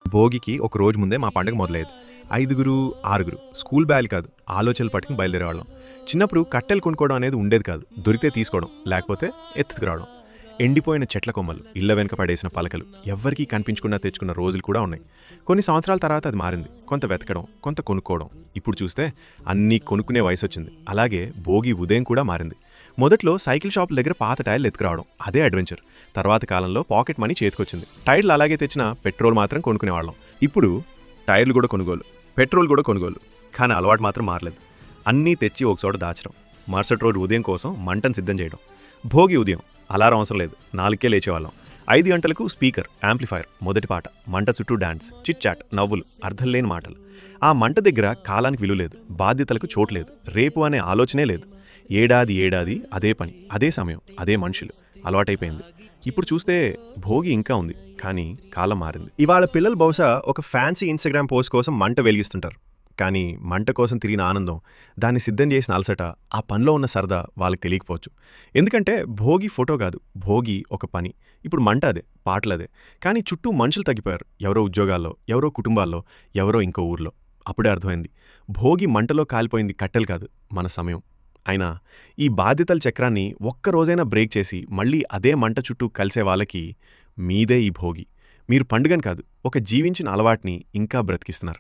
భోగికి ఒక రోజు ముందే మా పండుగ మొదలయ్యేది. ఐదుగురు, ఆరుగురు స్కూల్ బ్యాగులు కాదు, ఆలోచనలు పట్టుకుని బయలుదేరేవాళ్ళం. చిన్నప్పుడు కట్టెలు కొనుక్కోవడం అనేది ఉండేది కాదు. దొరికితే తీసుకోవడం, లేకపోతే ఎత్తుకురావడం. ఎండిపోయిన చెట్ల కొమ్మలు, ఇళ్ల వెనక పడేసిన పలకలు ఎవ్వరికీ కనిపించకుండా తెచ్చుకున్న రోజులు కూడా ఉన్నాయి. కొన్ని సంవత్సరాల తర్వాత అది మారింది. కొంత వెతకడం, కొంత కొనుక్కోవడం. ఇప్పుడు చూస్తే అన్నీ కొనుక్కునే వయసొచ్చింది. అలాగే భోగి ఉదయం కూడా మారింది. మొదట్లో సైకిల్ షాప్ దగ్గర పాత టైర్లు ఎత్తుకురావడం, అదే అడ్వెంచర్. తర్వాత కాలంలో పాకెట్ మనీ చేతికొచ్చింది. టైర్లు అలాగే తెచ్చిన పెట్రోల్ మాత్రం కొనుక్కునేవాళ్ళం. ఇప్పుడు టైర్లు కూడా కొనుగోలు, పెట్రోల్ కూడా కొనుగోలు. కానీ అలవాటు మాత్రం మారలేదు. అన్నీ తెచ్చి ఒకచోట దాచడం, మరుసటి రోజు ఉదయం కోసం మంటను సిద్ధం చేయడం. భోగి ఉదయం అలారం అవసరం లేదు, 4కే లేచేవాళ్ళం. 5 గంటలకు స్పీకర్, యాంప్లిఫైర్, మొదటి పాట, మంట చుట్టూ డాన్స్, చిట్ చాట్, నవ్వులు, అర్థం లేని మాటలు. ఆ మంట దగ్గర కాలానికి విలువ లేదు, బాధ్యతలకు చోటు లేదు, రేపు అనే ఆలోచనే లేదు. ఏడాది ఏడాది అదే పని, అదే సమయం, అదే మనుషులు. అలవాటైపోయింది. ఇప్పుడు చూస్తే భోగి ఇంకా ఉంది, కానీ కాలం మారింది. ఇవాళ పిల్లలు బహుశా ఒక ఫ్యాన్సీ ఇన్స్టాగ్రామ్ పోస్ట్ కోసం మంట వెలిగిస్తుంటారు. కానీ మంట కోసం తిరిగిన ఆనందం, దాన్ని సిద్ధం చేసిన అలసట, ఆ పనిలో ఉన్న సరదా వాళ్ళకి తెలియకపోవచ్చు. ఎందుకంటే భోగి ఫోటో కాదు, భోగి ఒక పని. ఇప్పుడు మంట అదే, పాటలదే. కానీ చుట్టూ మనుషులు తగ్గిపోయారు. ఎవరో ఉద్యోగాల్లో, ఎవరో కుటుంబాల్లో, ఎవరో ఇంకో ఊర్లో. అప్పుడే అర్థమైంది, భోగి మంటలో కాలిపోయింది కట్టెలు కాదు, మన సమయం. అయినా ఈ బాధ్యతల చక్రాన్ని ఒక్కరోజైనా బ్రేక్ చేసి మళ్ళీ అదే మంట చుట్టూ కలిసే వాళ్ళకి మీదే ఈ భోగి. మీరు పండుగని కాదు, ఒక జీవించిన అలవాటుని ఇంకా బ్రతికిస్తున్నారు.